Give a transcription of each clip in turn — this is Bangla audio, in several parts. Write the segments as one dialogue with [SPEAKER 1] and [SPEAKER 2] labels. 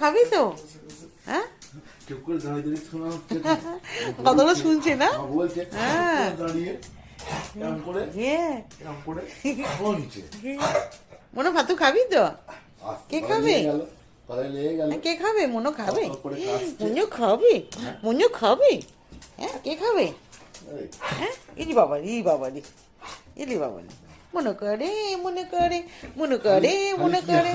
[SPEAKER 1] খাবি তো? হ্যাঁ, কথাটা শুনছে না? হ্যাঁ, মনে ভাতু খাবি তো? কে খাবে? কে খাবে? মনো খাবে? মনু খাবে? মনু খাবে? হ্যাঁ, কে খাবে? হ্যাঁ, ইলি বাবা রে, বাবা রে, ইলি বাবা রে, মনে করে মনে করে মনে করে মনে করে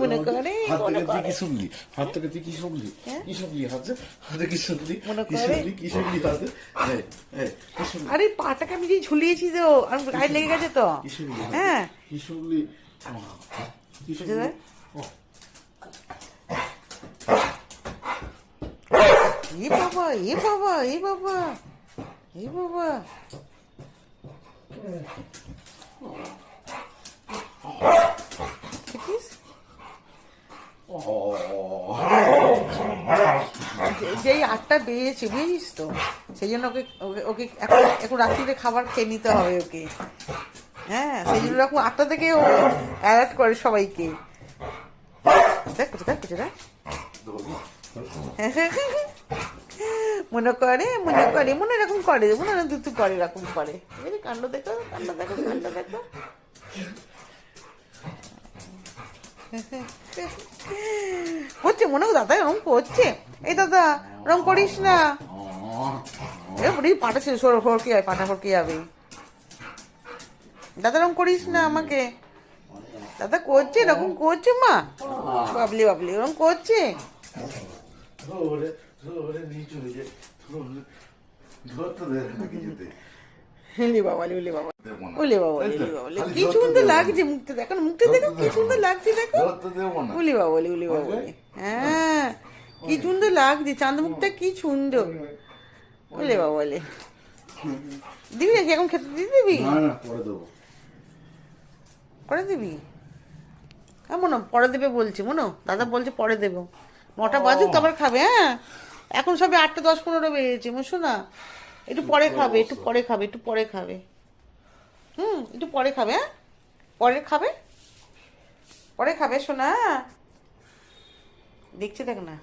[SPEAKER 1] মনে করে মনে করে
[SPEAKER 2] কি শুনলি? হাত থেকে তুই কি শুনলি? কি শুনলি হাতে? হাতে কি শুনলি?
[SPEAKER 1] মনে
[SPEAKER 2] কি
[SPEAKER 1] করে।
[SPEAKER 2] শুনলি? কি শুনলি হাতে? কি শুনলি?
[SPEAKER 1] আরে পাটাকে আমি যে ঝুলিয়েছি তো, আর গায়ে লেগে গেছে তো।
[SPEAKER 2] কি শুনলি?
[SPEAKER 1] হ্যাঁ,
[SPEAKER 2] কি শুনলি? কি শুনলি?
[SPEAKER 1] এ বাবা এ বাবা এ বাবা এ বাবা, দেখিস? যেই 8টা বেজেছে বুঝিস তো, সেই জন্য ওকে ওকে ওকে এখন এখন রাত্রিতে খাবার খেয়ে নিতে হবে ওকে। হ্যাঁ, সেই জন্য এখন 8টা থেকে ও অ্যালার্ট করে সবাইকে। দেখ দেখ দেখ, মনে করে মনে করে মনে এরকম করে, মনে এরকম দুতু করে, এরকম করে। কাণ্ড দেখো কাণ্ড দেখো কাণ্ড দেখো। হচ্ছে মনে হয় দাদা এরকম করছে। এই দাদা এরকম করিস না, পাটা ছিল হরকে যাবে, পাটা হরকে যাবে। দাদা এরকম করিস না আমাকে। দাদা করছে, এরকম করছে মা, বাবলি বাবলি এরকম করছে। উলি বাবা উলি বাবা উলি বাবা কি সুন্দর লাগছে মুখটা, দেখো মুখটা দেখো কি সুন্দর লাগছে, দেখো উলি বাবা উলি বাবা। হ্যাঁ, কি সুন্দর লাগছে, চাঁদ মুখটা কি সুন্দর। উলি বাবা বলে দিবি নাকি এখন খেতে দিয়ে দিবি? পরে দিবি? হ্যাঁ মনো পরে দেবে বলছি, মনো দাদা বলছে পরে দেবো, 9টা বাজুক তারপর খাবে। হ্যাঁ, এখন সবে 8টা 10-15 বেজেছে মশো না, একটু পরে খাবে, একটু পরে খাবে, একটু পরে খাবে। একটু পরে খাবে। হ্যাঁ, পরে খাবে, পরে খাবে শোনা। দেখছে দেখ না।